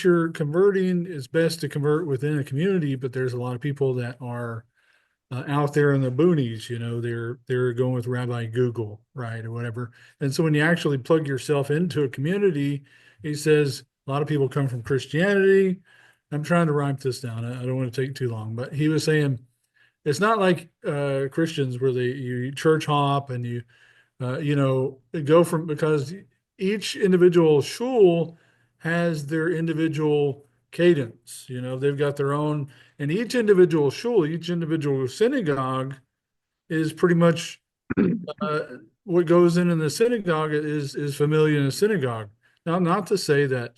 you're converting, it's best to convert within a community, but there's a lot of people that are out there in the boonies, they're going with Rabbi Google, right, or whatever. And so when you actually plug yourself into a community, he says a lot of people come from Christianity. I'm trying to write this down. I don't want to take too long, but he was saying it's not like Christians where you church hop and go from, because each individual shul has their individual cadence. They've got their own, and each individual shul, each individual synagogue is pretty much uh, what goes in the synagogue is familiar in a synagogue. Now, not to say that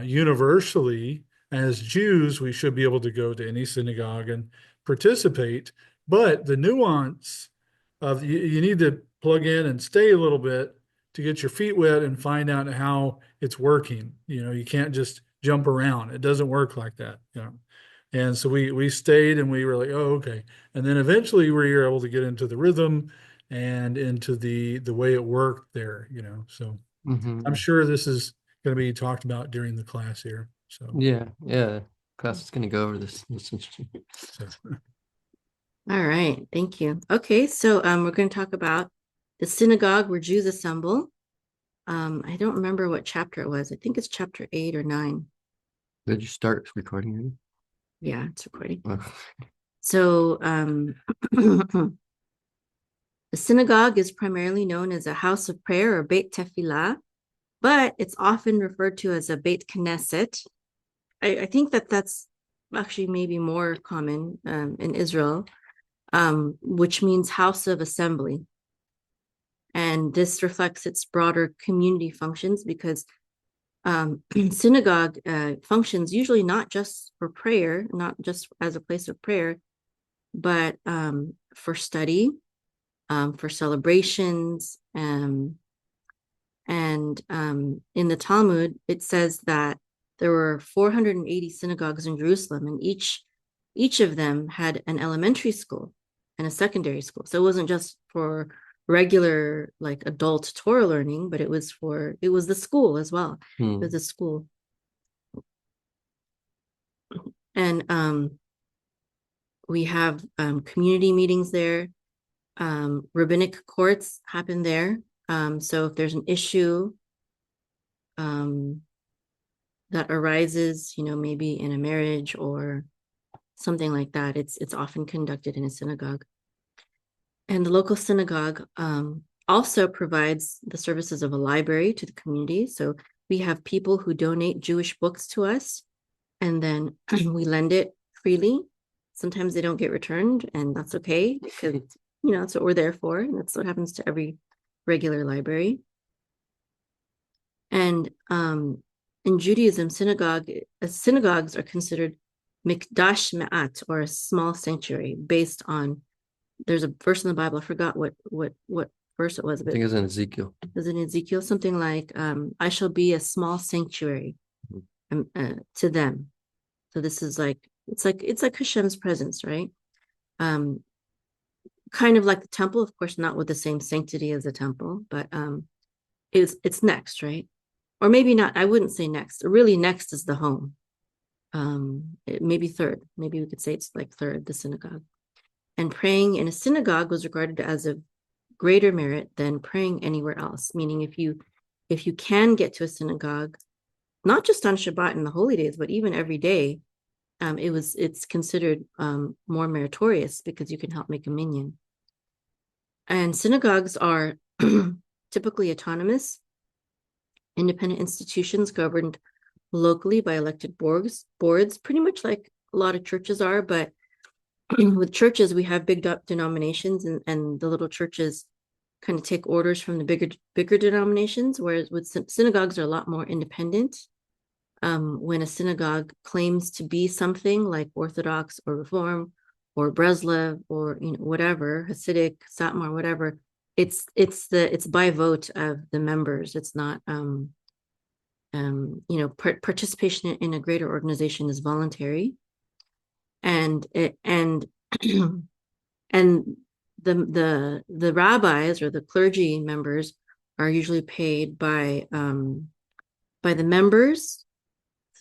universally, as Jews, we should be able to go to any synagogue and participate, but the nuance of you need to plug in and stay a little bit to get your feet wet and find out how it's working. You can't just jump around. It doesn't work like that. And so we stayed and we were like, oh, okay. And then eventually we were able to get into the rhythm and into the way it worked there. So I'm Hmm. sure this is going to be talked about during the class here. So, Yeah, yeah. Class is gonna go over this interesting. so All right, thank you. Okay, so we're going to talk about the synagogue where Jews assemble. I don't remember what chapter it was. I think it's chapter 8 or 9. Did you start recording Yeah, it's recording. already? So the synagogue is primarily known as a house of prayer or Beit Tefilah, but it's often referred to as a Beit Knesset. I think that's actually maybe more common in Israel, which means house of assembly. And this reflects its broader community functions because synagogue functions usually not just for prayer, not just as a place of prayer, but for study, for celebrations. And in the Talmud, it says that there were 480 synagogues in Jerusalem, and each of them had an elementary school and a secondary school. So it wasn't just for regular like adult Torah learning, but it was the school as well. It was a school. And we have community meetings there. Rabbinic courts happen there. So if there's an issue that arises, maybe in a marriage or something like that, it's often conducted in a synagogue. And the local synagogue also provides the services of a library to the community. So we have people who donate Jewish books to us, and then we lend it freely. Sometimes they don't get returned, and that's okay because that's what we're there for, and that's what happens to every regular library. And in Judaism, synagogues are considered mikdash me'at, or a small sanctuary, based on, there's a verse in the Bible, I forgot what verse it was, I but think it's in Ezekiel. was in Ezekiel, something like, I shall be a small sanctuary to them. So this is it's like Hashem's presence, right? Kind of like the temple, of course, not with the same sanctity as the temple, but it's next, right? Or maybe not. I wouldn't say next. Really, next is the home. Maybe third. Maybe we could say it's like third, the synagogue. And praying in a synagogue was regarded as of greater merit than praying anywhere else. Meaning, if you can get to a synagogue, not just on Shabbat and the holy days, but even every day, it's considered more meritorious because you can help make a minyan. And synagogues are typically autonomous, independent institutions governed locally by elected boards, pretty much like a lot of churches are. But with churches, we have big denominations, and the little churches kind of take orders from the bigger denominations, whereas with synagogues are a lot more independent. When a synagogue claims to be something like Orthodox or Reform or Breslov or whatever, Hasidic, Satmar, whatever, it's by vote of the members. It's not participation in a greater organization is voluntary, and and and the rabbis or the clergy members are usually paid by the members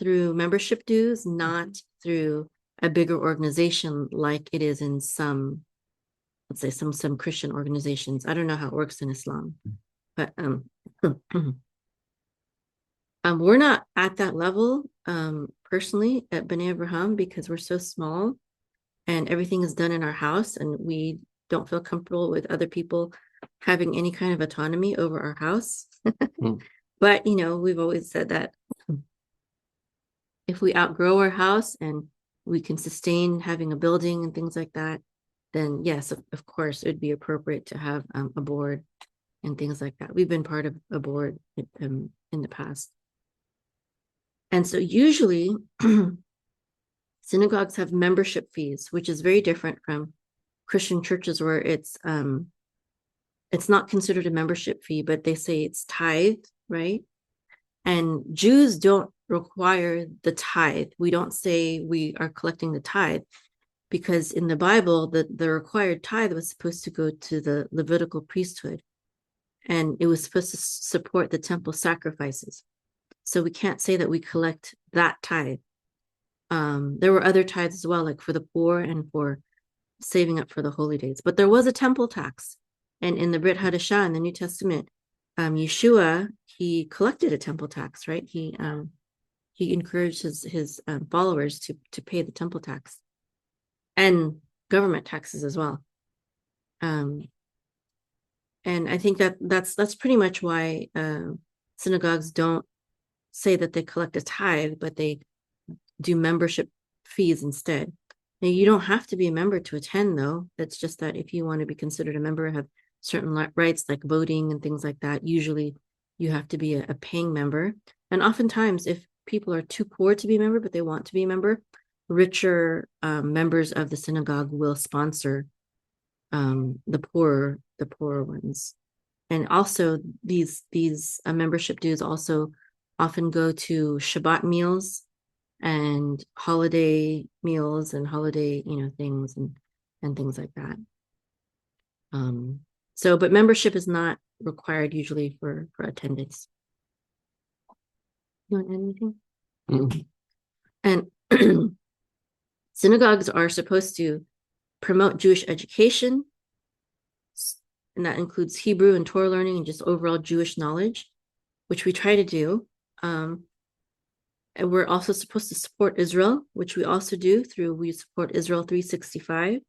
through membership dues, not through a bigger organization like it is in some, let's say some Christian organizations. I don't know how it works in Islam, but we're not at that level personally at Benei Avraham because we're so small and everything is done in our house, and we don't feel comfortable with other people having any kind of autonomy over our house. But, we've always said that if we outgrow our house and we can sustain having a building and things like that, then yes, of course, it'd be appropriate to have a board and things like that. We've been part of a board in the past. And so usually synagogues have membership fees, which is very different from Christian churches where it's not considered a membership fee, but they say it's tithe, right? And Jews don't require the tithe. We don't say we are collecting the tithe because in the Bible, the required tithe was supposed to go to the Levitical priesthood, and it was supposed to support the temple sacrifices. So we can't say that we collect that tithe. There were other tithes as well, like for the poor and for saving up for the holy days. But there was a temple tax. And in the Brit Hadashah in the New Testament, Yeshua, he collected a temple tax, right? He encouraged his followers to pay the temple tax and government taxes as well. And I think that's pretty much why synagogues don't say that they collect a tithe, but they do membership fees instead. Now, you don't have to be a member to attend, though. It's just that if you want to be considered a member, have certain rights like voting and things like that, usually you have to be a paying member. And oftentimes, if people are too poor to be a member, but they want to be a member, richer members of the synagogue will sponsor the poorer ones. And also, these membership dues also often go to Shabbat meals and holiday meals and holiday, things and things like that. But membership is not required usually for attendance. You want to add anything? And synagogues are supposed to promote Jewish education, and that includes Hebrew and Torah learning and just overall Jewish knowledge, which we try to do. And we're also supposed to support Israel, which we also do we support Israel 365.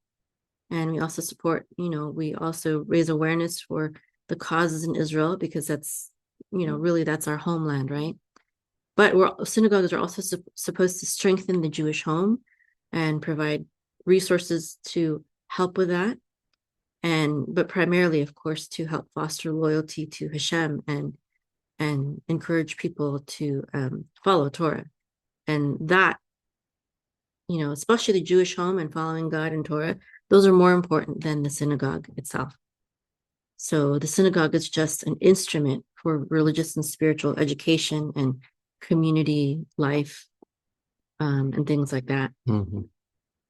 And we also support, we also raise awareness for the causes in Israel because that's, really that's our homeland, right? But synagogues are also supposed to strengthen the Jewish home and provide resources to help with that. But primarily, of course, to help foster loyalty to Hashem and encourage people to follow Torah. And that, especially the Jewish home and following God and Torah, those are more important than the synagogue itself. So the synagogue is just an instrument for religious and spiritual education and community life and things like that. Mm-hmm.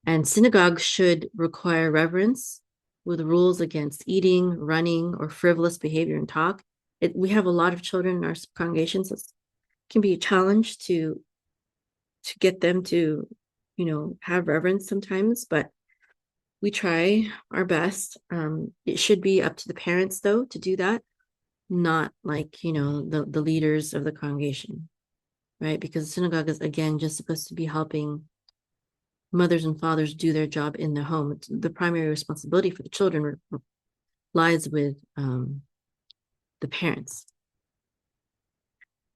And synagogues should require reverence with rules against eating, running, or frivolous behavior and talk. We have a lot of children in our congregations. It can be a challenge to get them to, have reverence sometimes, but we try our best. It should be up to the parents, though, to do that, not like, the leaders of the congregation, right? Because the synagogue is, again, just supposed to be helping mothers and fathers do their job in the home. The primary responsibility for the children lies with the parents.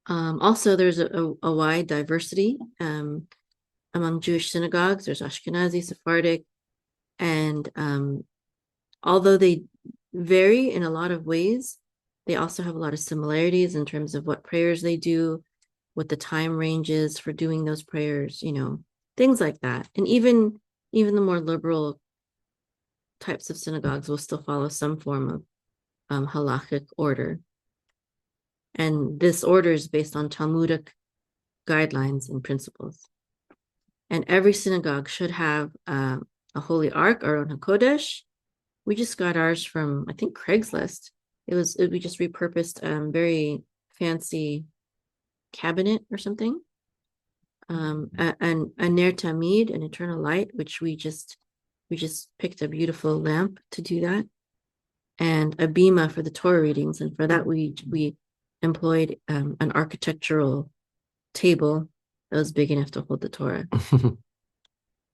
Also, there's a wide diversity among Jewish synagogues. There's Ashkenazi, Sephardic, and although they vary in a lot of ways, they also have a lot of similarities in terms of what prayers they do, what the time range is for doing those prayers, things like that. And even the more liberal types of synagogues will still follow some form of halachic order. And this order is based on Talmudic guidelines and principles. And every synagogue should have a holy ark, Aron HaKodesh. We just got ours from, I think, Craigslist. We just repurposed very fancy cabinet or something. a ner tamid, an eternal light, which we just picked a beautiful lamp to do that, and a bima for the Torah readings, and for that we employed an architectural table that was big enough to hold the Torah.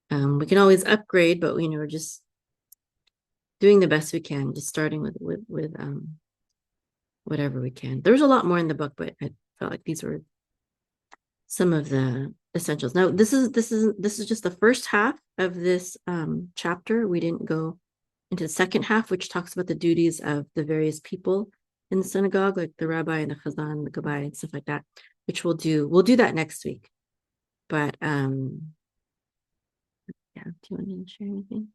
We can always upgrade, but we're just doing the best we can, just starting with whatever we can. There's a lot more in the book, but I felt like these were some of the essentials. Now, this is just the first half of this chapter. We didn't go into the second half, which talks about the duties of the various people in the synagogue, like the rabbi and the chazan, the gabbai, and stuff like that, which we'll do that next week. But yeah, do you want me to share anything?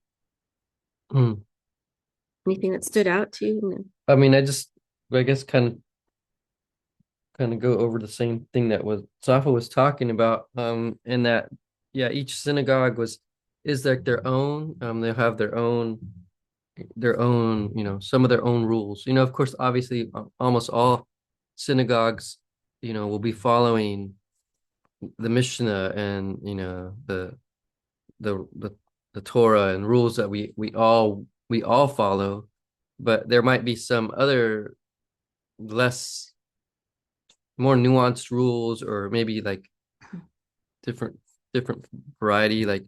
Anything that stood out to you? I mean, I guess kind of go over the same thing that Safa was talking about. In that, yeah, each synagogue is like their own. They'll have their own, some of their own rules. Of course, obviously, almost all synagogues, will be following the Mishnah and the Torah and rules that we all follow, but there might be some other more nuanced rules, or maybe like different variety, like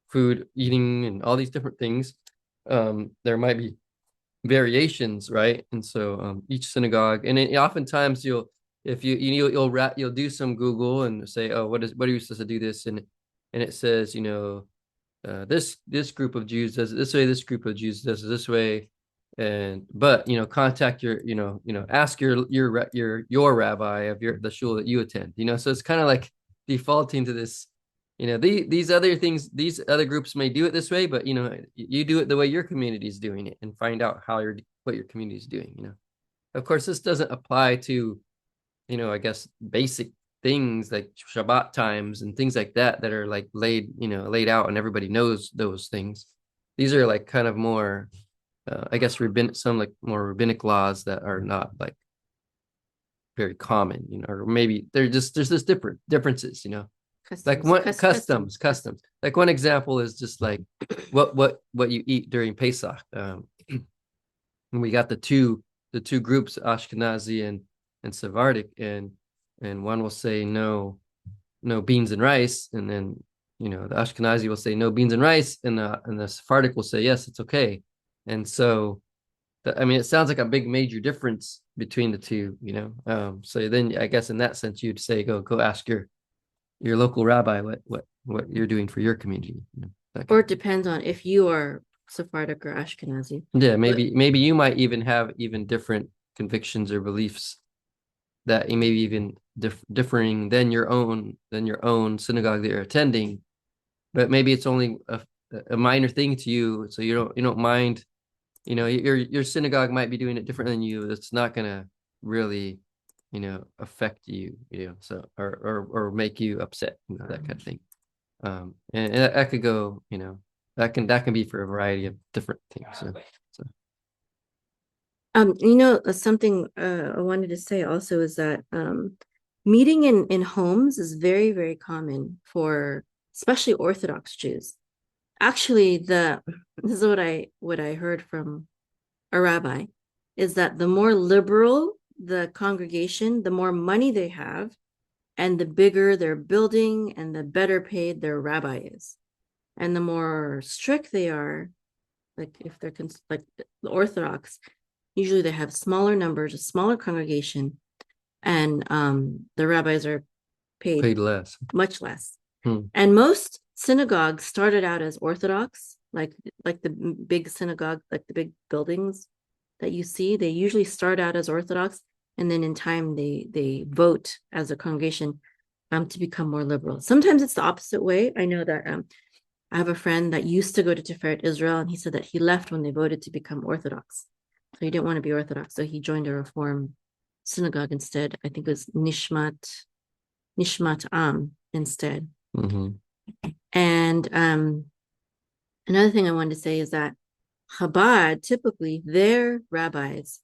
food eating and all these different things. There might be variations, right? And so each synagogue, and oftentimes you'll do some Google and say, oh, what are you supposed to do this, and it says, this group of Jews does it this way, this group of Jews does it this way, but contact your ask your rabbi of the shul that you attend, so it's kind of like defaulting to this, these other things, these other groups may do it this way, but you do it the way your community is doing it, and find out what your community is doing. Of course, this doesn't apply to I guess basic things like Shabbat times and things like that are like laid out, and everybody knows those things. These are like kind of more I guess some like more rabbinic laws that are not like very common, or maybe there's just differences, customs. Like one example is just like what you eat during Pesach. And we got the two groups, Ashkenazi and Sephardic, and one will say no beans and rice, and then the Ashkenazi will say no beans and rice, and the Sephardic will say yes, it's okay. And so it sounds like a big major difference between the two, so then I guess in that sense you'd say go ask your local rabbi what you're doing for your community, Or it depends on if you are Sephardic or Ashkenazi. Yeah, maybe you might even have even different convictions or beliefs that you maybe even differing than your own synagogue that you're attending, but maybe it's only a minor thing to you, so you don't mind. Your synagogue might be doing it different than you. That's not gonna really, affect you, so or make you upset, that kind of thing. And that could go, that can be for a variety of different things. So. Something I wanted to say also is that meeting in homes is very, very common for especially Orthodox Jews. Actually, this is what I heard from a rabbi, is that the more liberal the congregation, the more money they have, and the bigger their building and the better paid their rabbi is. And the more strict they are, like if they're like the Orthodox, usually they have smaller numbers, a smaller congregation, and the rabbis are paid less, much less. And most synagogues started out as Orthodox, like the big synagogue, like the big buildings that you see. They usually start out as Orthodox, and then in time they vote as a congregation to become more liberal. Sometimes it's the opposite way. I know that I have a friend that used to go to Tiferet Israel, and he said that he left when they voted to become Orthodox. So he didn't want to be Orthodox, so he joined a Reform synagogue instead. I think it was Nishmat Am instead. And another thing I wanted to say is that Chabad, typically their rabbis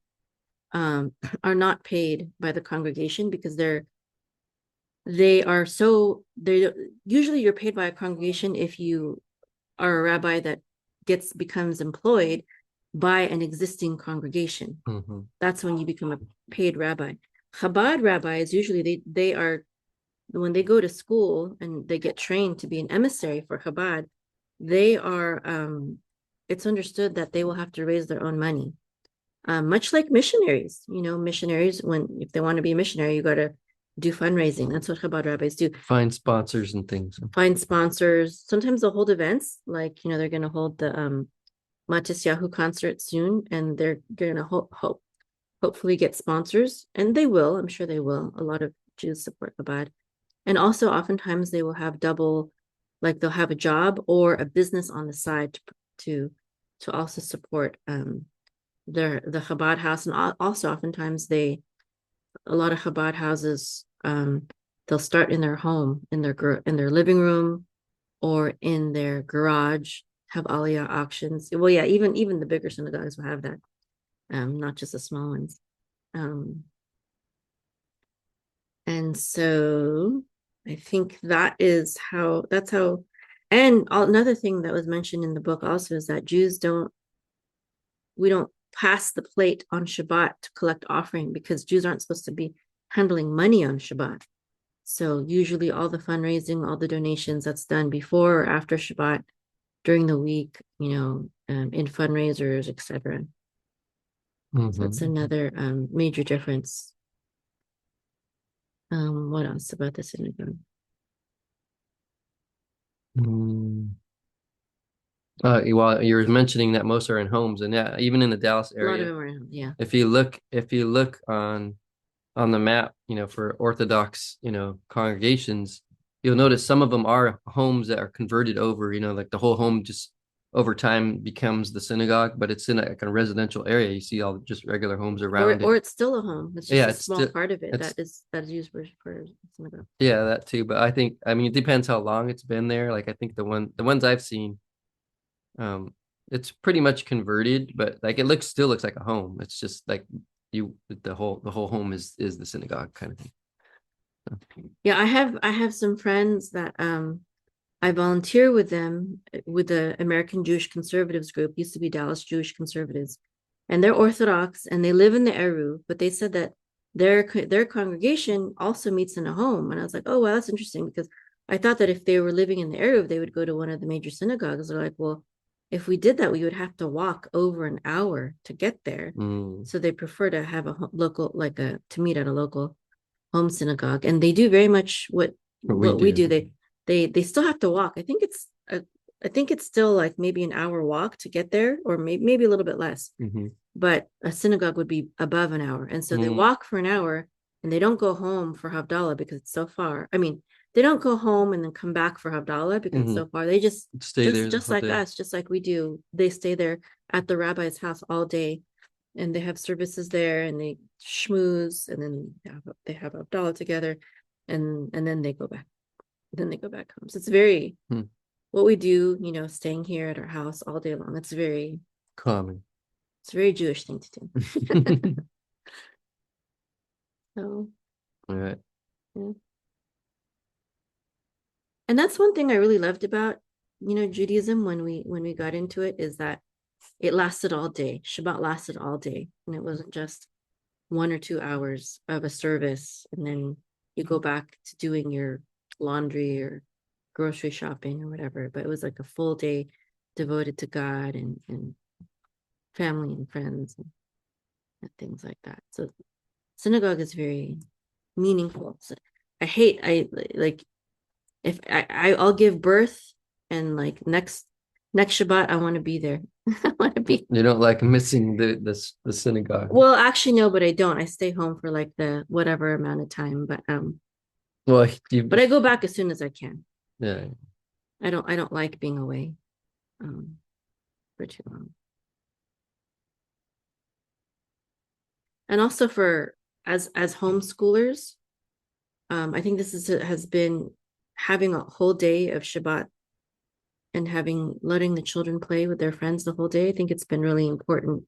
are not paid by the congregation, because they're they usually you're paid by a congregation if you are a rabbi that becomes employed by an existing congregation. Mm-hmm. That's when you become a paid rabbi. Chabad rabbis usually they are, when they go to school and they get trained to be an emissary for Chabad, they are it's understood that they will have to raise their own money. Much like missionaries, missionaries, if they want to be a missionary, you got to do fundraising. That's what Chabad rabbis do. Find sponsors and things. Find sponsors. Sometimes they'll hold events, like they're going to hold the Matisyahu concert soon, and they're going to hopefully get sponsors, and they will. I'm sure they will. A lot of Jews support Chabad, and also oftentimes they will have double, like they'll have a job or a business on the side to also support the Chabad house, and also oftentimes a lot of Chabad houses they'll start in their home, in their living room, or in their garage, have aliyah auctions. Well, yeah, even the bigger synagogues will have that, not just the small ones. And so I think that's how. And another thing that was mentioned in the book also is that we don't pass the plate on Shabbat to collect offering, because Jews aren't supposed to be handling money on Shabbat. So usually all the fundraising, all the donations, that's done before or after Shabbat, during the week, in fundraisers, etc. Mm-hmm. So that's another major difference. What else about the synagogue? Well, you were mentioning that most are in homes, and yeah, even in the Dallas A lot of area, them are in homes, yeah. if you look on the map, for Orthodox, congregations, you'll notice some of them are homes that are converted over, like the whole home just over time becomes the synagogue, but it's in a residential area. You see all just regular homes around Or it. it's still a home. It's just a small part of it that is used for synagogue. Yeah, that too. But it depends how long it's been there. Like I think the ones I've seen, it's pretty much converted, but like it still looks like a home. It's just like the whole home is the synagogue kind of thing. Yeah, I have some friends that I volunteer with them with the American Jewish Conservatives group, used to be Dallas Jewish Conservatives, and they're Orthodox and they live in the Eruv, but they said that their congregation also meets in a home. And I was like, oh, well, that's interesting, because I thought that if they were living in the Eruv, they would go to one of the major synagogues. They're like, well, if we did that, we would have to walk over an hour to get there. So they prefer to have a local, to meet at a local home synagogue. And they do very much what we do. They still have to walk. I think it's still like maybe an hour walk to get there, or maybe a little bit less. Mm-hmm. But a synagogue would be above an hour, and so they walk for an hour, and they don't go home for Havdalah because it's so far. I mean, they don't go home and then come back for Havdalah because it's so far. They just stay there, just like us, just like we do. They stay there at the rabbi's house all day, and they have services there, and they schmooze, and then they have Havdalah together, and then they go back. Then they go back home. So it's very what we do, staying here at our house all day long. It's very common. It's a very Jewish thing to do. So, all right. Yeah. And that's one thing I really loved about, Judaism when we got into it, is that it lasted all day. Shabbat lasted all day, and it wasn't just 1 or 2 hours of a service, and then you go back to doing your laundry or grocery shopping or whatever. But it was like a full day devoted to God and family and friends and things like that. So synagogue is very meaningful. So I'll give birth, and like next Shabbat I want to be there. I want to be. You don't like missing the synagogue? Well, actually no, but I don't. I stay home for like the whatever amount of time, but but I go back as soon as I can. Yeah. I don't like being away for too long. And also as homeschoolers, I think this has been having a whole day of Shabbat and letting the children play with their friends the whole day. I think it's been really important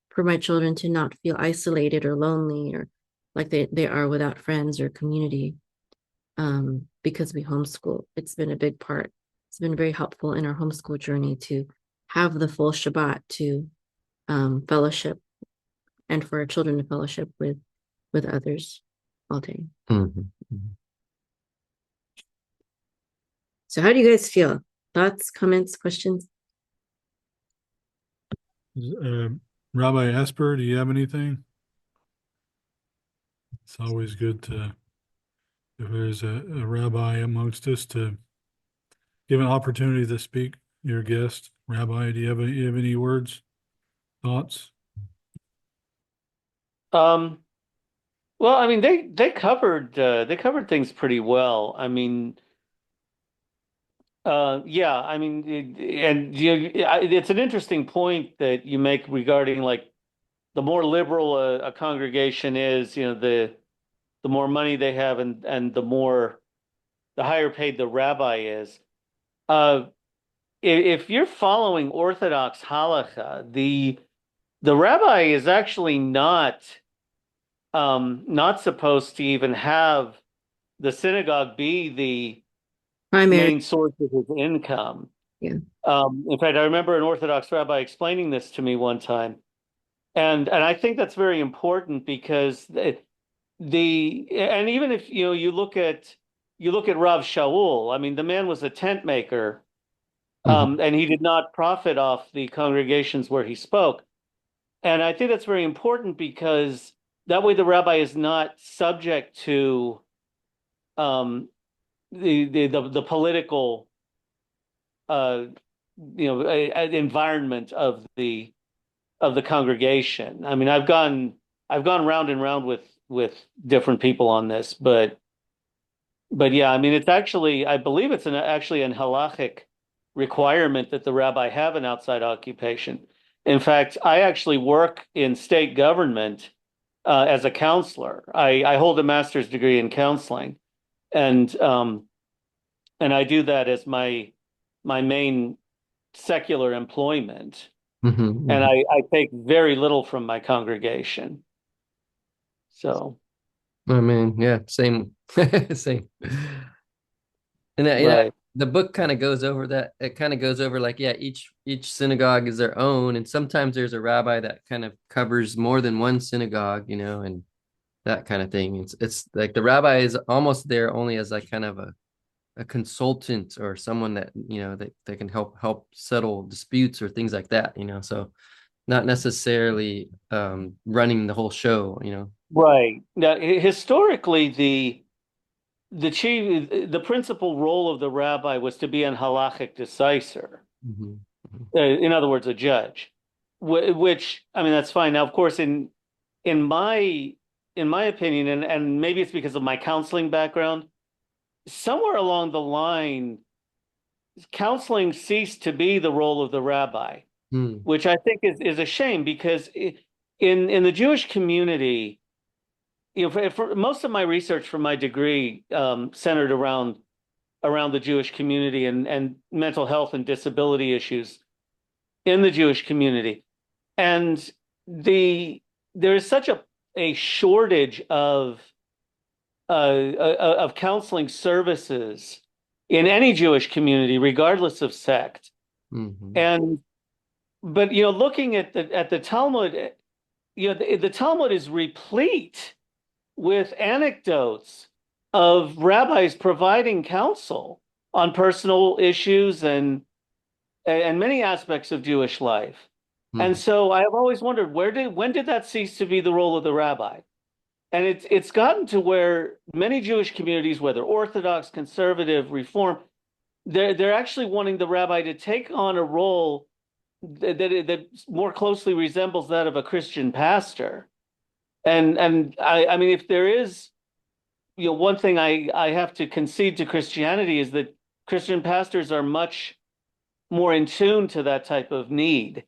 for my children to not feel isolated or lonely or like they are without friends or community. because we homeschool. It's been a big part. It's been very helpful in our homeschool journey to have the full Shabbat to fellowship and for our children to fellowship with others all day. Mhm. So how do you guys feel? Thoughts, comments, questions? Rabbi Esper, do you have anything? It's always good to, if there's a rabbi amongst us, to give an opportunity to speak. Your guest, Rabbi, do you have any words, thoughts? Well, I mean, they covered things pretty well. I mean, yeah, I mean, it's an interesting point that you make regarding like the more liberal a congregation is, the more money they have, and the higher paid the rabbi is. If you're following Orthodox halakha, the rabbi is actually not supposed to even have the synagogue be the Primary. main source of his income. Yeah. In fact, I remember an Orthodox rabbi explaining this to me one time, and I think that's very important because and even if you look at Rav Shaul, I mean, the man was a tent maker, and he did not profit off the congregations where he spoke, and I think that's very important because that way the rabbi is not subject to the political environment of the congregation. I mean, I've gone round and round with different people on this, but yeah, I mean, I believe it's actually an halachic requirement that the rabbi have an outside occupation. In fact, I actually work in state government as a counselor. I hold a master's degree in counseling, and I do that as my main secular employment. And I take very little from my congregation. So, I mean, yeah, same, same. And right. the book kind of goes over that. It kind of goes over like, yeah, each synagogue is their own, and sometimes there's a rabbi that kind of covers more than one synagogue, and that kind of thing. It's like the rabbi is almost there only as like kind of a consultant or someone that that can help settle disputes or things like that. So not necessarily running the whole show. Right. Now, historically, the principal role of the rabbi was to be an halachic decisor. In other words, a judge, which, I mean, that's fine. Now, of course, in my opinion, and maybe it's because of my counseling background, somewhere along the line, counseling ceased to be the role of the rabbi, which I think is a shame because in the Jewish community, for most of my research for my degree centered around the Jewish community and mental health and disability issues in the Jewish community. And there is such a shortage of counseling services in any Jewish community, regardless of sect. But looking at the Talmud, the Talmud is replete with anecdotes of rabbis providing counsel on personal issues and many aspects of Jewish life. And so I have always wondered, when did that cease to be the role of the rabbi? And it's gotten to where many Jewish communities, whether Orthodox, conservative, Reform, they're actually wanting the rabbi to take on a role that more closely resembles that of a Christian pastor. And I mean, if there is, one thing I have to concede to Christianity is that Christian pastors are much more in tune to that type of need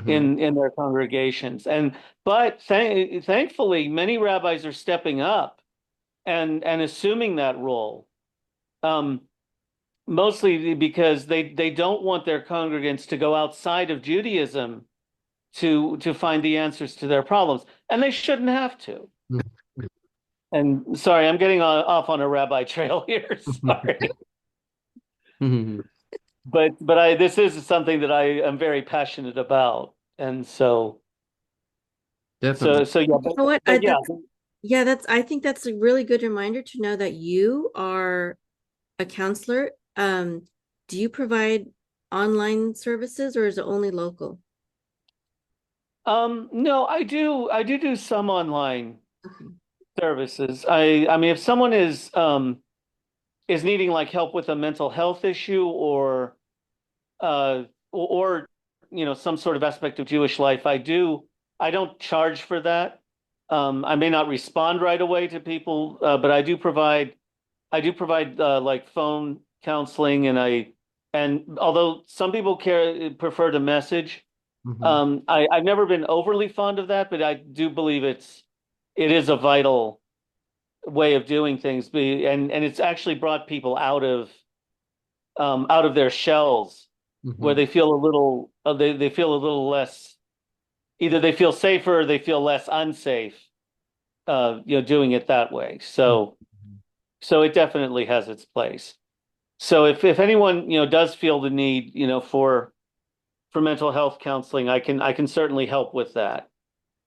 in their congregations. But thankfully, many rabbis are stepping up and assuming that role, mostly because they don't want their congregants to go outside of Judaism to find the answers to their problems, and they shouldn't have to. And sorry, I'm getting off on a rabbi trail here. Sorry. Mhm. But this is something that I am very passionate about. And so Definitely. yeah, You know what? but yeah. I think that's a really good reminder to know that you are a counselor. Do you provide online services or is it only local? No, I do some online Okay. services. I mean, if someone is needing like help with a mental health issue uh or some sort of aspect of Jewish life, I don't charge for that. I may not respond right away to people, but I do provide like phone counseling, and although some people prefer to message, Mhm. I've never been overly fond of that, but I do believe it is a vital way of doing things. And it's actually brought people out of their shells where Mhm. they feel a little they feel a little less, either they feel safer or they feel less unsafe doing it that way. So it definitely has its place. So if anyone does feel the need for mental health counseling, I can certainly help with that.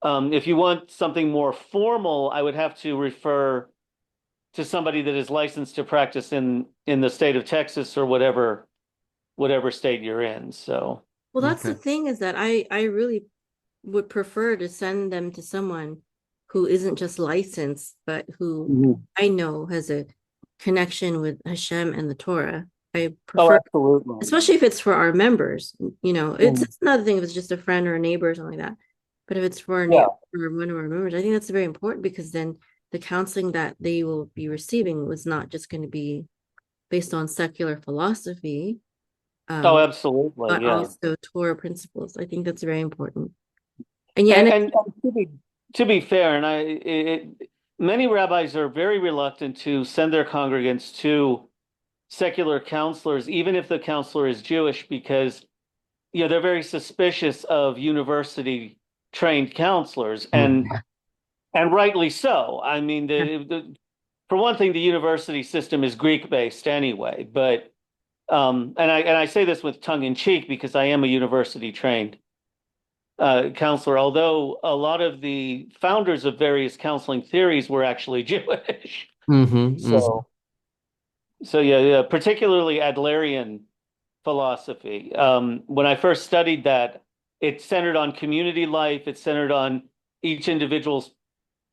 If you want something more formal, I would have to refer to somebody that is licensed to practice in the state of Texas or whatever state you're in. So Well, that's the Okay. thing is that I really would prefer to send them to someone who isn't just licensed, but who Mhm. I know has a connection with Hashem and the Torah. I Oh, prefer, absolutely. especially if it's for our members, it's, Mhm. it's another thing if it's just a friend or a neighbor or something like that. But if it's for Yeah. for one of our members, I think that's very important because then the counseling that they will be receiving was not just going to be based on secular philosophy, Oh, um, absolutely. but Yeah. also Torah principles. I think that's very important. And yeah, And to be fair, many rabbis are very reluctant to send their congregants to secular counselors, even if the counselor is Jewish, because they're very suspicious of university trained counselors, Mhm. and rightly so. I mean, for one thing, the university system is Greek based anyway, but and I say this with tongue in cheek because I am a university trained counselor, although a lot of the founders of various counseling theories were actually Jewish. Mhm. Mhm. So, so, particularly Adlerian philosophy. When I first studied that, it centered on community life. It centered on each individual's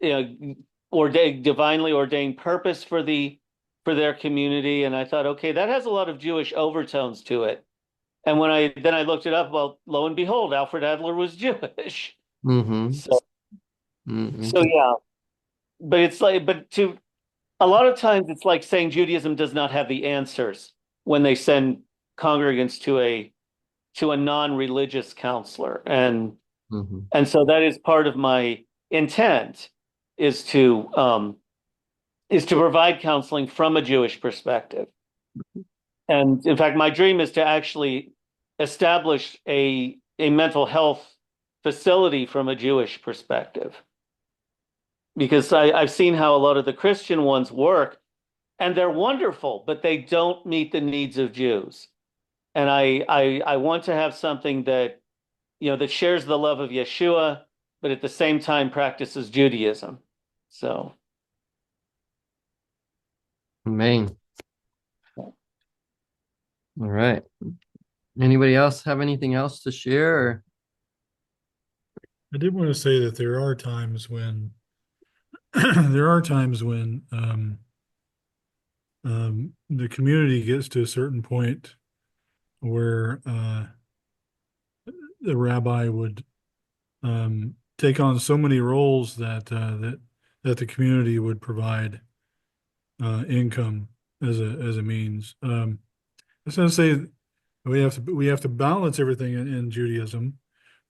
divinely ordained purpose for their community. And I thought, okay, that has a lot of Jewish overtones to it. And when I looked it up, well, lo and behold, Alfred Adler was Jewish. Mhm. So so Mhm. yeah, but it's like, but to a lot of times it's like saying Judaism does not have the answers when they send congregants to a non-religious counselor, Mhm. and so that is part of my intent is to um is to provide counseling from a Jewish perspective. And in fact, my dream is to actually establish a mental health facility from a Jewish perspective, because I've seen how a lot of the Christian ones work, and they're wonderful, but they don't meet the needs of Jews. And I want to have something that shares the love of Yeshua, but at the same time practices Judaism. So Amen. All right. Anybody else have anything else to share? Or? I did want to say that there are times when there are times when the community gets to a certain point where the rabbi would take on so many roles that the community would provide income as a means. I was going to say we have to balance everything in Judaism.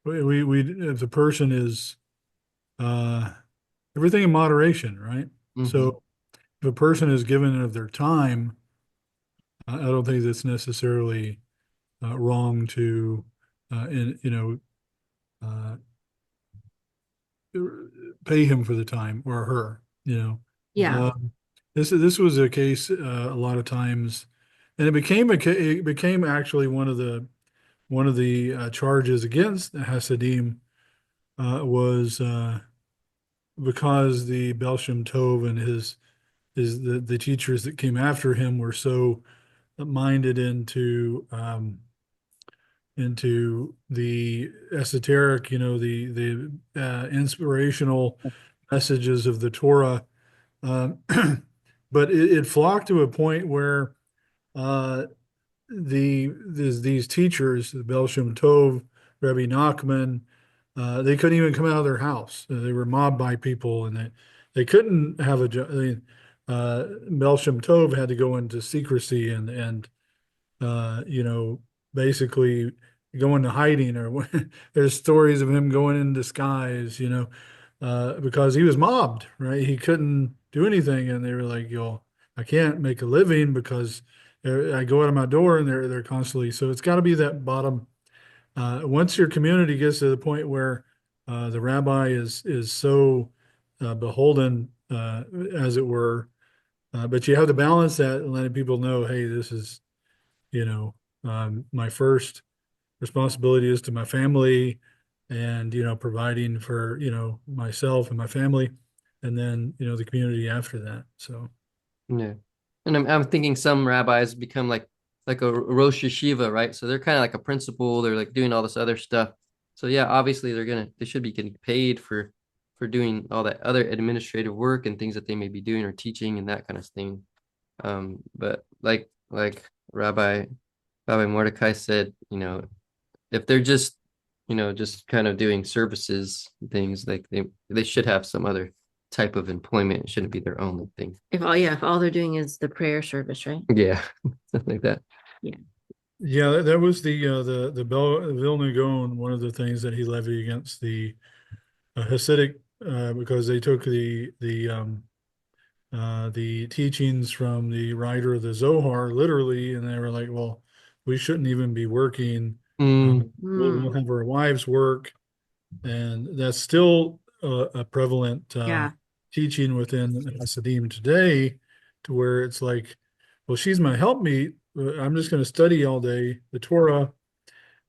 We if the person is uh, everything in moderation, right? Mhm. So if a person is given of their time, I don't think that's necessarily wrong to in uh, pay him for the time or her. Yeah. This was a case a lot of times, and it became actually one of the charges against the Hasidim was because the Baal Shem Tov and the teachers that came after him were so minded into the esoteric, the inspirational messages of the Torah. Um, but it flocked to a point where uh, these teachers, the Baal Shem Tov, Rabbi Nachman, they couldn't even come out of their house. They were mobbed by people, and they couldn't have a job. Baal Shem Tov had to go into secrecy and basically go into hiding, or there's stories of him going in disguise, because he was mobbed, right? He couldn't do anything, and they were like, "Yo, I can't make a living because I go out of my door and they're constantly." So it's got to be that bottom. Once your community gets to the point where the rabbi is so beholden, as it were, but you have to balance that and letting people know, hey, this is, my first responsibility is to my family, and providing for myself and my family, and then the community after that. So Yeah. And I'm thinking some rabbis become like a Rosh Yeshiva, right? So they're kind of like a principal. They're like doing all this other stuff. So yeah, obviously they should be getting paid for doing all that other administrative work and things that they may be doing or teaching and that kind of thing. But like Rabbi Mordecai said, if they're just kind of doing services things, like they should have some other type of employment. It shouldn't be their only thing. If all they're doing is the prayer service, right? Yeah, something like that. yeah, that was the Vilna Gaon. One of the things that he levied against the Hasidic, because they took the teachings from the writer of the Zohar literally, and they were like, well, we shouldn't even be working. We'll have our wives work, and that's still a prevalent Yeah. teaching within Hasidim today, to where it's like, well, she's my helpmeet. I'm just going to study all day the Torah,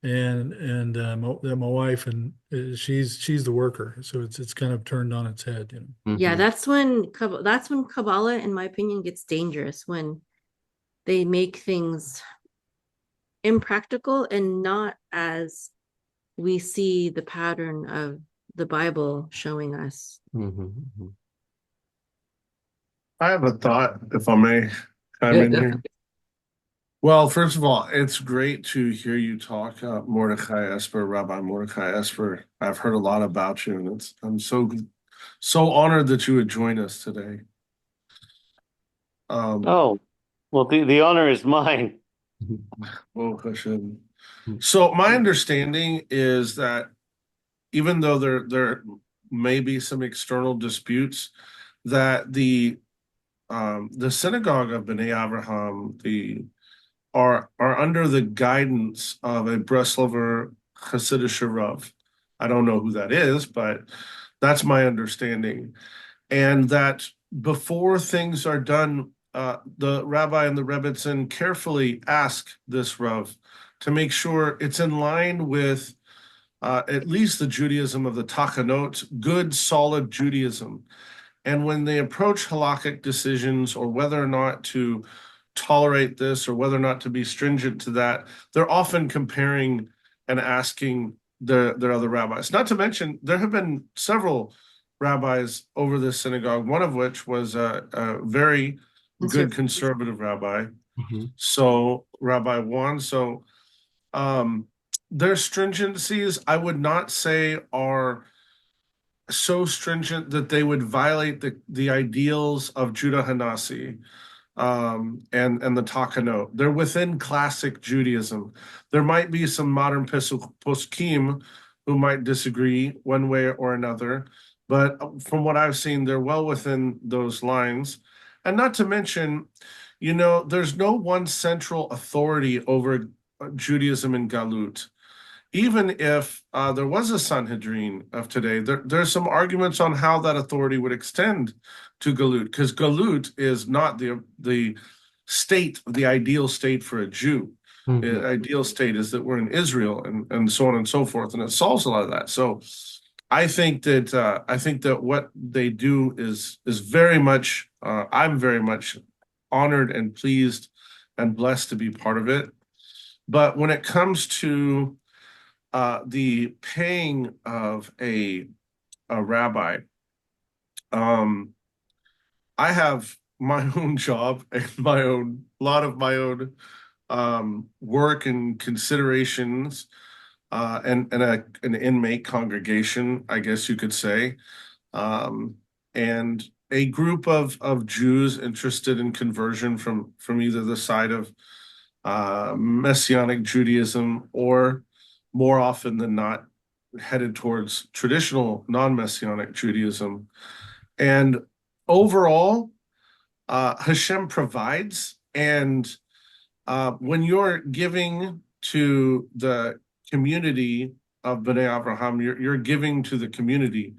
and my wife, and she's the worker. So it's kind of turned on its head. Yeah, Mhm. that's when Kabbalah, in my opinion, gets dangerous, when they make things impractical and not as we see the pattern of the Bible showing us. Mhm. I have a thought, if I may chime Yeah, in here. definitely. Well, first of all, it's great to hear you talk, Mordecai Esper, Rabbi Mordecai Esper. I've heard a lot about you, and I'm so honored that you would join us today. Oh, well, the honor is mine. Well, Hashem. So my understanding is that even though there may be some external disputes, that the synagogue of Benei Avraham, are under the guidance of a Breslover Hasidic Rav. I don't know who that is, but that's my understanding. And that before things are done, the rabbi and the rebbitzin carefully ask this Rav to make sure it's in line with at least the Judaism of the Tachanot, good, solid Judaism. And when they approach halakhic decisions, or whether or not to tolerate this or whether or not to be stringent to that, they're often comparing and asking their other rabbis. Not to mention, there have been several rabbis over this synagogue, one of which was a very good conservative rabbi. Mhm. So Rabbi Juan. So their stringencies, I would not say are so stringent that they would violate the ideals of Judah Hanasi and the Takanot. They're within classic Judaism. There might be some modern poskim who might disagree one way or another, but from what I've seen, they're well within those lines. And not to mention, there's no one central authority over Judaism in Galut. even if there was a Sanhedrin of today, there's some arguments on how that authority would extend to Galut, because Galut is not the state, the ideal state for a Jew. Mhm. Ideal state is that we're in Israel, and so on and so forth, and it solves a lot of that. So I think that what they do is very much. I'm very much honored and pleased and blessed to be part of it. But when it comes to the paying of a rabbi, I have my own job and lot of my own work and considerations, and an inmate congregation, I guess you could say, and a group of Jews interested in conversion from either the side of Messianic Judaism, or more often than not headed towards traditional non-Messianic Judaism. And overall, Hashem provides. And when you're giving to the community of Benei Avraham, you're giving to the community.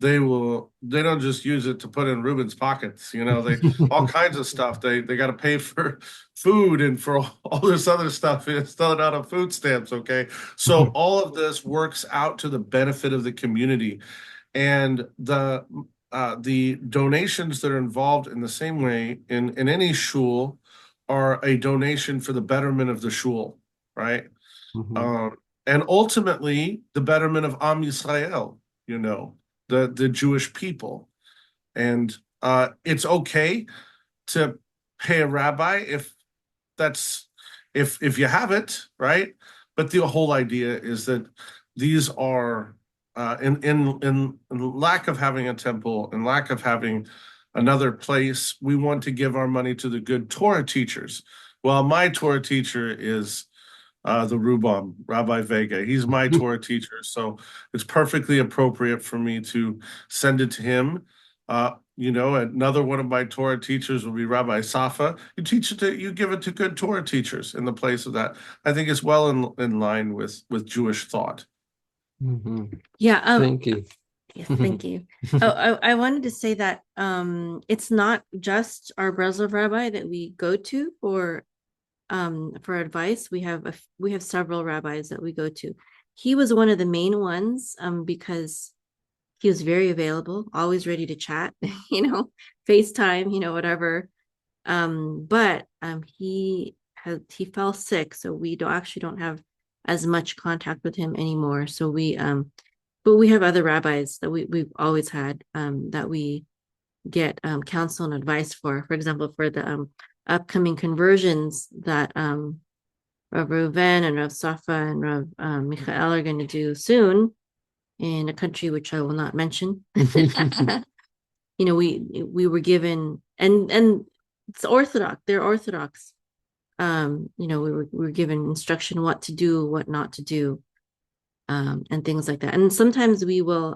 They don't just use it to put in Reuben's pockets, they all kinds of stuff. They got to pay for food and for all this other stuff. It's still out of food stamps, okay? So all of this works out to the benefit of the community. And the donations that are involved in the same way in any shul are a donation for the betterment of the shul, right? And ultimately the betterment of Am Yisrael, the Jewish people. And it's okay to pay a rabbi if you have it, right? But the whole idea is that these are in lack of having a temple and lack of having another place, we want to give our money to the good Torah teachers. Well, my Torah teacher is the Rubam, Rabbi Vega. He's my Torah teacher, so it's perfectly appropriate for me to send it to him. Another one of my Torah teachers will be Rabbi Safa. You give it to good Torah teachers in the place of that. I think it's well in line with Jewish thought. Yeah. Thank you. Yes, thank you. I wanted to say that it's not just our Breslov rabbi that we go to for advice. We have several rabbis that we go to. He was one of the main ones because he was very available, always ready to chat, FaceTime, whatever. But he fell sick, so we don't have as much contact with him anymore. So but we have other rabbis that we've always had that we get counsel and advice for. For example, for the upcoming conversions that Rav Reuven and Rav Safa and Rav Michael are going to do soon in a country which I will not mention. We were given, and it's Orthodox. They're Orthodox. We were given instruction what to do, what not to do, and things like that. And sometimes we'll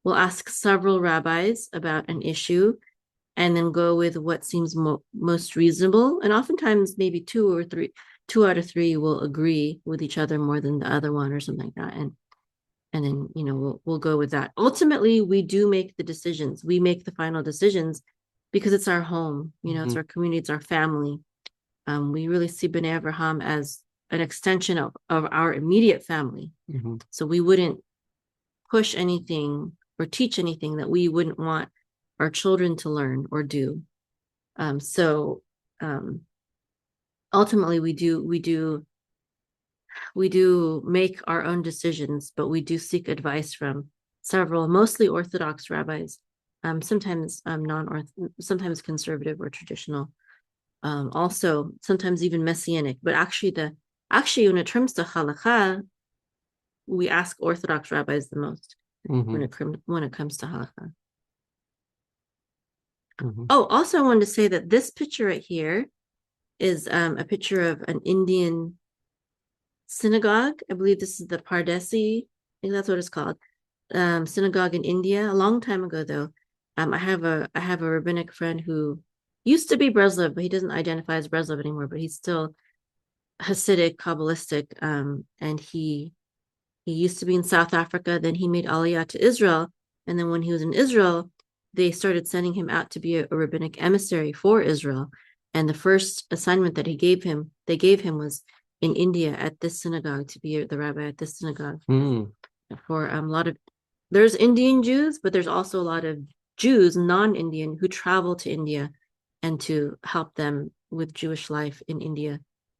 ask several rabbis about an issue, and then go with what seems most reasonable. And oftentimes, maybe two out of three will agree with each other more than the other one, or something like that. And then we'll go with that. Ultimately, we do make the decisions. We make the final decisions because it's our home. It's our community. It's our family. We really see Benei Avraham as an extension of our immediate family. So we wouldn't push anything or teach anything that we wouldn't want our children to learn or do. Ultimately, we do make our own decisions, but we do seek advice from several, mostly Orthodox rabbis, sometimes sometimes conservative or traditional, also sometimes even Messianic. But actually, when it comes to halakha, we ask Orthodox rabbis the most when it comes to halakha. Oh, also I wanted to say that this picture right here is a picture of an Indian synagogue. I believe this is the Pardesi. I think that's what it's called. Synagogue in India. A long time ago, though. I have a rabbinic friend who used to be Breslov, but he doesn't identify as Breslov anymore. But he's still Hasidic, Kabbalistic, and he He used to be in South Africa, then he made Aliyah to Israel. And then when he was in Israel, they started sending him out to be a rabbinic emissary for Israel. And the first assignment that they gave him was in India at this synagogue, to be the rabbi at this synagogue. For a lot of, there's Indian Jews, but there's also a lot of Jews, non-Indian, who travel to India and to help them with Jewish life in India.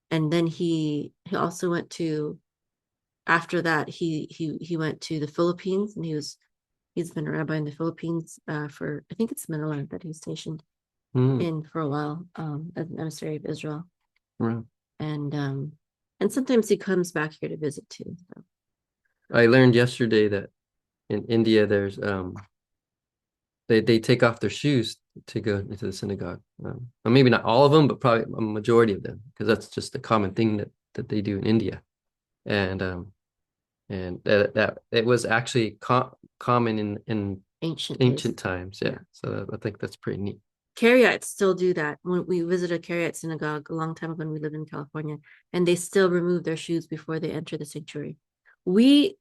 And then he also went to, after that, he went to the Philippines, and he's been a rabbi in the Philippines for, I think it's Manila that he's stationed in for a while, as an emissary of Israel. Right. And sometimes he comes back here to visit too. So. I learned yesterday that in India there's they take off their shoes to go into the synagogue. Well, maybe not all of them, but probably a majority of them, because that's just a common thing that they do in India. And that it was actually common in ancient times. Yeah. So I think that's pretty neat. Karaites still do that. When we visited a Karaite synagogue a long time ago when we lived in California, and they still remove their shoes before they enter the sanctuary. We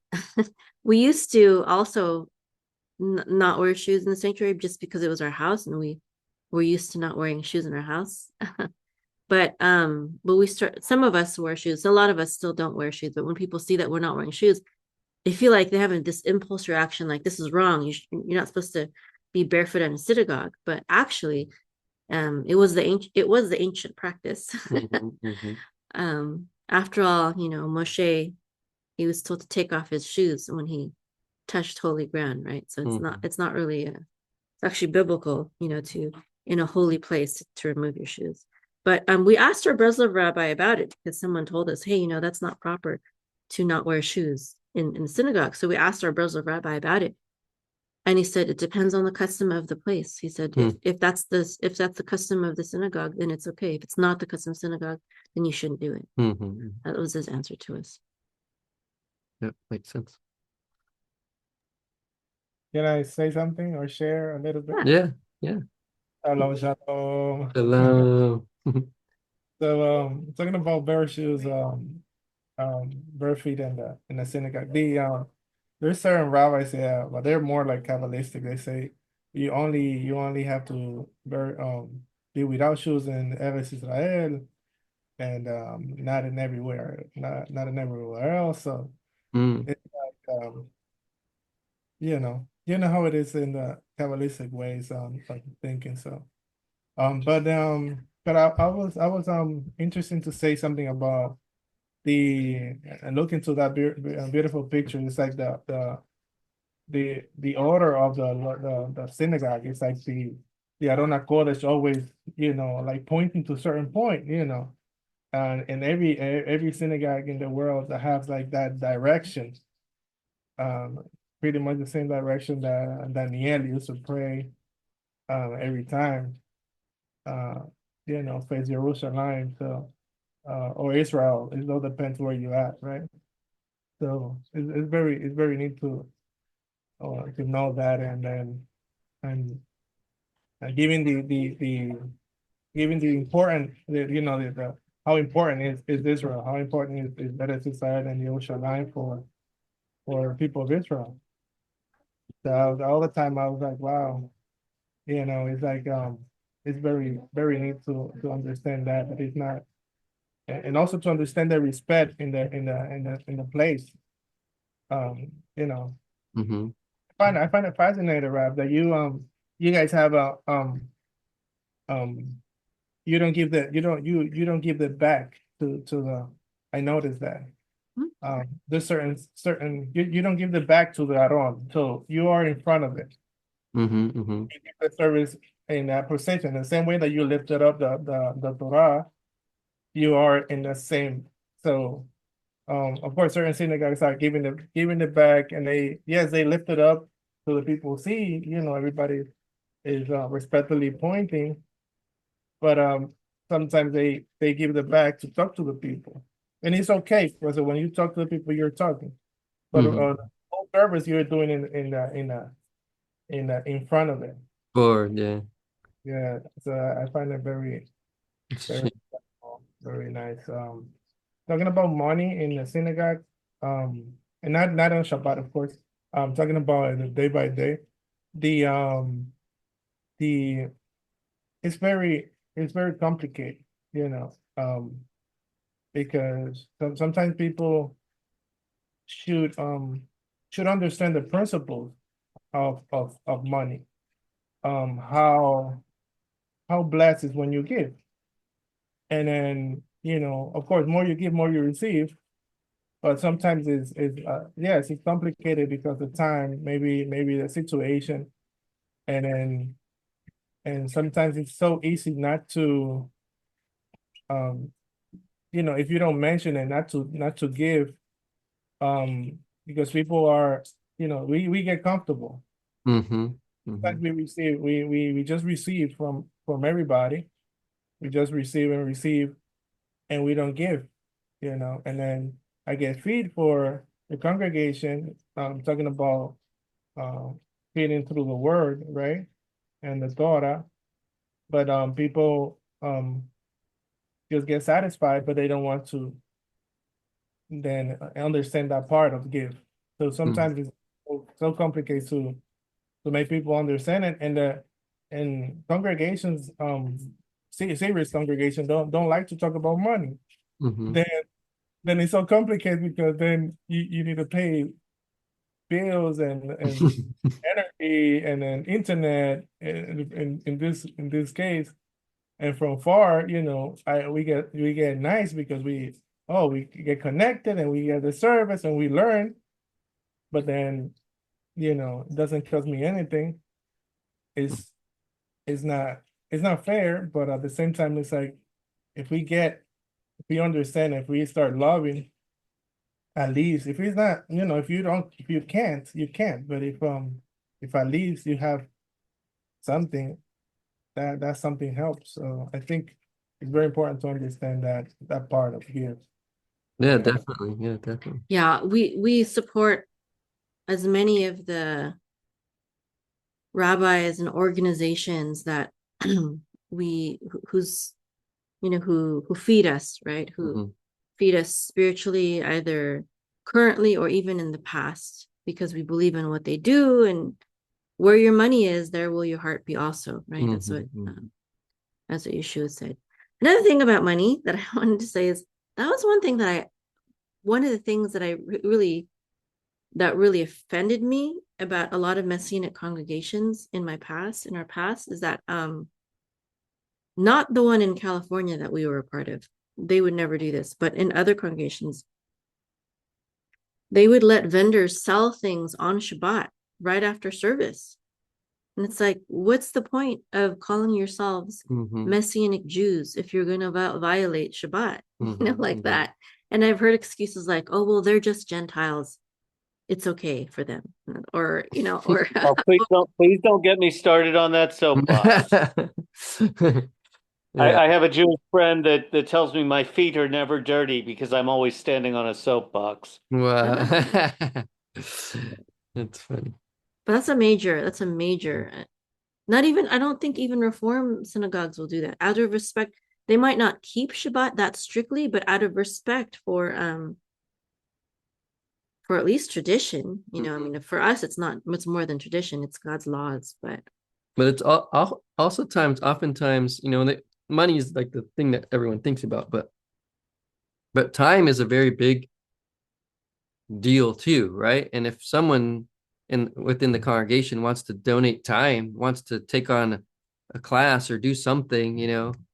used to also not wear shoes in the sanctuary just because it was our house, and we were used to not wearing shoes in our house. But some of us wear shoes. A lot of us still don't wear shoes. But when people see that we're not wearing shoes, they feel like they're having this impulse reaction, like this is wrong. You're not supposed to be barefoot in a synagogue. But actually, it was the ancient practice. After all, Moshe, he was told to take off his shoes when he touched holy ground, right? So it's not really it's actually biblical, to in a holy place to remove your shoes. But we asked our Breslov rabbi about it because someone told us, hey, that's not proper to not wear shoes in the synagogue. So we asked our Breslov rabbi about it, and he said it depends on the custom of the place. He said if that's the custom of the synagogue, then it's okay. If it's not the custom of the synagogue, then you shouldn't do it. That was his answer to us. Yep, makes sense. Can I say something or share a little bit? Yeah. Hello, shalom. Hello. So, talking about bare shoes, bare feet in the synagogue. There's certain rabbis, yeah, but they're more like Kabbalistic. They say you only have to be without shoes in Eretz Israel, and not in everywhere else. So it's like you know how it is in the Kabbalistic ways of thinking. So but I was interested to say something about and look into that beautiful picture. It's like the order of the synagogue. It's like the Arona Kodesh always, like pointing to a certain point, and every synagogue in the world that has like that direction, pretty much the same direction that Daniel used to pray every time, face Jerusalem, so or Israel. It all depends where you at, right? So it's very neat to know that, and then and giving the important, the how important is Israel, how important is Beit Tefilah and Yerushalayim for people of Israel. So all the time I was like, wow, it's like it's very very neat to understand that it's not, and also to understand the respect in the place. I find it fascinating, Rob, that you guys have you don't give the back to the. I noticed that. There's certain you don't give the back to the Aron, so you are in front of it. You give the service in that position, the same way that you lifted up the Torah, you are in the same. So of course certain synagogues are giving the back, and they lift it up so the people see, everybody is respectfully pointing, but sometimes they give the back to talk to the people, and it's okay because when you talk to the people you're talking, but the whole service you're doing in front of it. Yeah, so I find it very very very nice. Talking about money in the synagogue, and not on Shabbat, of course. I'm talking about the day by day. The the it's very complicated, you know, because sometimes people should understand the principles of money. How blessed is when you give, and then of course, more you give, more you receive. But sometimes it's yes, it's complicated because the time, maybe the situation, and then and sometimes it's so easy not to um if you don't mention it, not to give, because people are, we get comfortable. Mm-hmm. Like Mm-hmm. we receive, we just receive from everybody. We just receive and receive, and we don't give, and then I get feed for the congregation. Talking about uh, feeding through the word, right? And the Torah. But people just get satisfied, but they don't want to then understand that part of give. So sometimes it's so complicated to make people understand it, and congregations, serious congregation don't like to talk about money. Mm-hmm. Then it's so complicated because then you need to pay bills and energy and then internet in this case. And from far, we get nice because we get connected and we get the service and we learn, but then it doesn't cost me anything. It's it's not it's not fair, but at the same time, it's like if we understand, if we start loving, at least if it's not, if you can't, you can't. But if at least you have something, that something helps. So I think it's very important to understand that part of here. Yeah, Yeah. definitely. Yeah, definitely. Yeah, we support as many of the rabbis and organizations that we who's who feed us, right? Who Mm-hmm. feed us spiritually, either currently or even in the past, because we believe in what they do, and where your money is, there will your heart be also, right? That's what Yeshua said. Another thing about money that I wanted to say is that was one of the things that really offended me about a lot of Messianic congregations in our past, is that not the one in California that we were a part of. They would never do this, but in other congregations, they would let vendors sell things on Shabbat right after service. And it's like, what's the point of calling yourselves Messianic Jews if you're going to violate Shabbat, like that? And I've heard excuses like, oh, well, they're just Gentiles. It's okay for them. Or, or Oh, please don't get me started on that soapbox. Yeah. I have a Jewish friend that tells me my feet are never dirty because I'm always standing on a soapbox. Wow. That's funny. But that's a major, not even, I don't think even Reform synagogues will do that. Out of respect, they might not keep Shabbat that strictly, but out of respect for at least tradition, I mean, for us, it's more than tradition, it's God's laws, but it's oftentimes, money is like the thing that everyone thinks about, but time is a very big deal too, right? And if someone within the congregation wants to donate time, wants to take on a class or do something,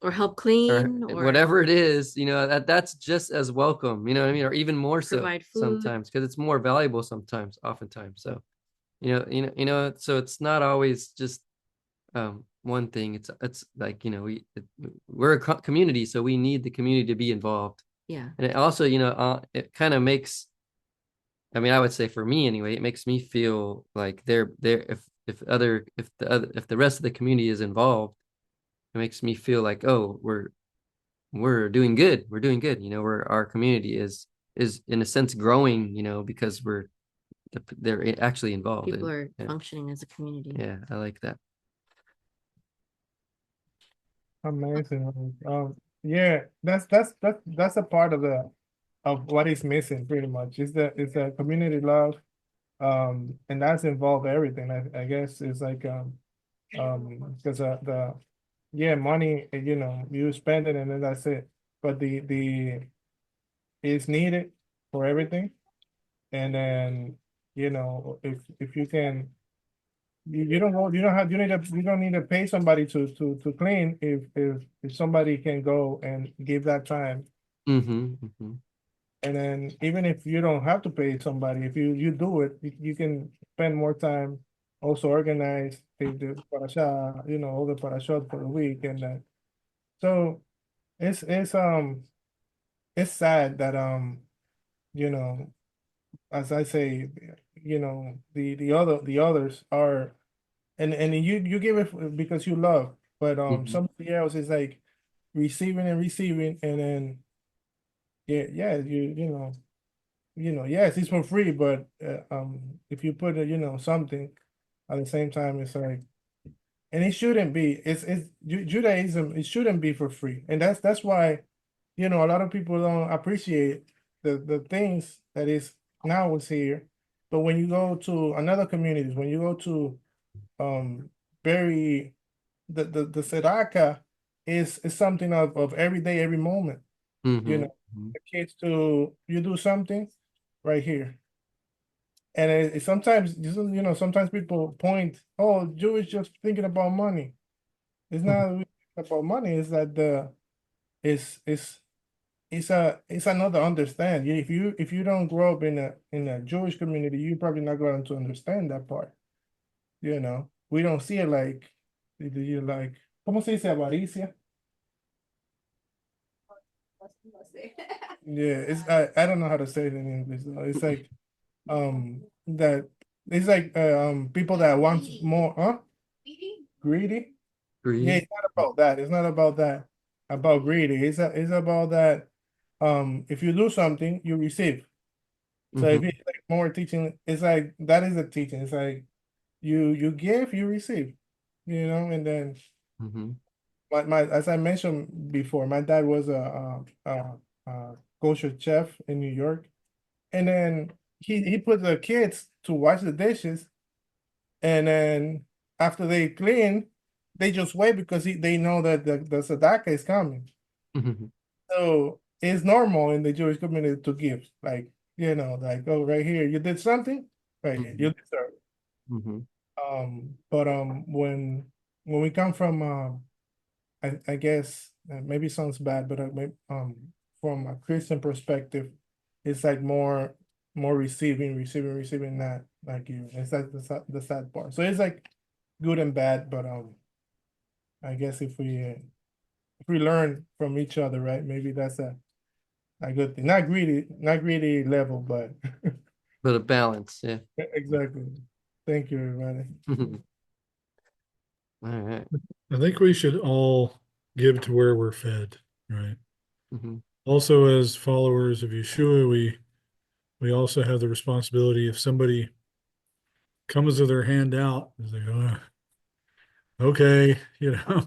or help or clean or whatever it is, that's just as welcome, you know what I mean? Or even more so provide food. sometimes, because it's more valuable oftentimes. So, so it's not always just one thing. It's like, we're a community, so we need the community to be involved. Yeah. And it also, it kind of makes, I mean, I would say for me anyway, it makes me feel like if the rest of the community is involved, it makes me feel like, oh, we're doing good. We're doing good. Our community is in a sense growing, because they're actually involved. People are functioning as a community. Yeah, I like that. Amazing. Yeah, that's a part of of what is missing pretty much. It's the community love. And that's involved everything. I guess it's like because the yeah, money, you know, you spend it and then that's it. But the it's needed for everything. And then, you know, if you can, you don't go, you don't need to pay somebody to clean if somebody can go and give that time. And then even if you don't have to pay somebody, if you do it, you can spend more time, also organize the parasha, you know, all the parashot for the week. And then so it's sad that you know, as I say, you know, the others are, and you give it because you love, but somebody else is like receiving and receiving, and then yeah, you know, yes, it's for free, but if you put you know, something at the same time, it's like, and it shouldn't be. It's Judaism. It shouldn't be for free, and that's why, you know, a lot of people don't appreciate the things that is now is here. But when you go to another communities, when you go to very the tzedakah is something of every day, every moment. You know, the kids you do something right here. And sometimes, you know, sometimes people point, oh, Jewish just thinking about money. It's not really about money. It's that it's another understand. If you don't grow up in a Jewish community, you're probably not going to understand that part. You know, we don't see it like you like. ¿Cómo se dice avaricia? Yeah, I don't know how to say it in English though. It's like that it's like people that want more, huh? Greedy? Yeah, it's not about that. It's not about that. About greedy. It's about that if you do something, you receive. So if it's like more teaching, it's like that is a teaching. It's like you give, you receive, you know, and then my as I mentioned before, my dad was a kosher chef in New York, and then he put the kids to wash the dishes, and then after they clean, they just wait because they know that the tzedakah is coming. So it's normal in the Jewish community to give, like, you know, like, oh, right here, you did something, right here, you deserve it. But when we come from I guess maybe sounds bad, but from a Christian perspective, it's like more receiving, that like you. It's like the sad part. So it's like good and bad, but I guess if we learn from each other, right? Maybe that's a good thing. Not greedy level, but But a balance, yeah. exactly. Thank you, everybody. All right. I think we should all give to where we're fed, right? Also, as followers of Yeshua, we also have the responsibility if somebody comes with their hand out, it's like, oh, okay, you know,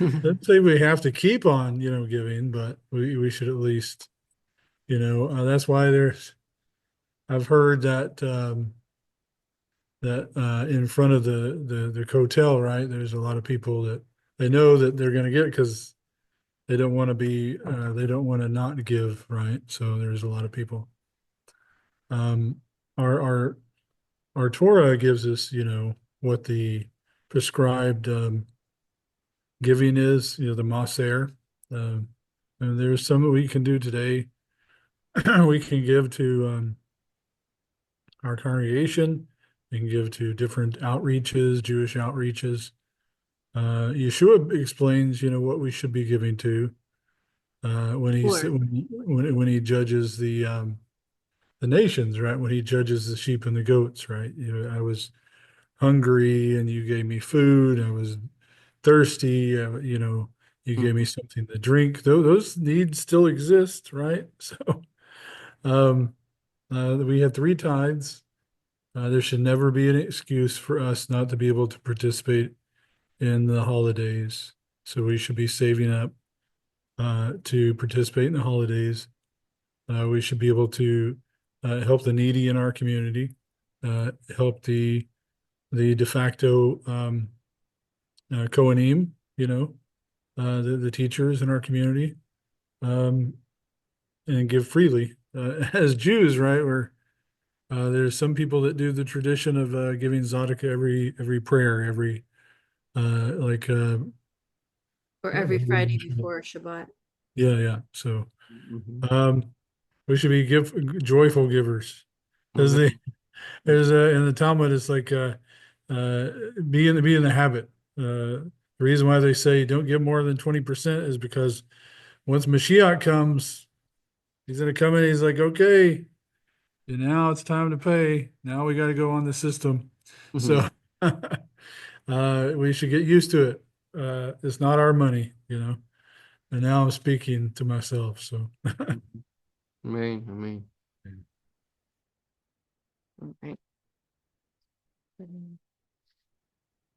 let's say we have to keep on, you know, giving, but we should at least, you know, that's why I've heard that in front of the hotel, right, there's a lot of people that they know that they're going to get it because they don't want to not give, right? So there's a lot of people. Our Torah gives us, you know, what the prescribed giving is, you know, the maser. And there's some that we can do today. We can give to our congregation. We can give to different outreaches, Jewish outreaches. Yeshua explains, you know, what we should be giving to when he judges the nations, right? When he judges the sheep and the goats, right? You know, I was hungry and you gave me food. I was thirsty, you know, you gave me something to drink. Those needs still exist, right? So we have 3 tithes. There should never be an excuse for us not to be able to participate in the holidays. So we should be saving up to participate in the holidays. We should be able to help the needy in our community, help the de facto Kohanim, the teachers in our community, and give freely. As Jews, right? There's some people that do the tradition of giving tzedakah every prayer, every like Or every Friday before Shabbat. yeah. So Mhm. we should be joyful givers. As Mhm. there's in the Talmud, it's like be in the habit. The reason why they say don't give more than 20% is because once Mashiach comes, he's gonna come in. He's like, okay, and now it's time to pay. Now we got to go on the system. So we should get used to it. It's not our money. And now I'm speaking to myself. So Amen. Amen. All right.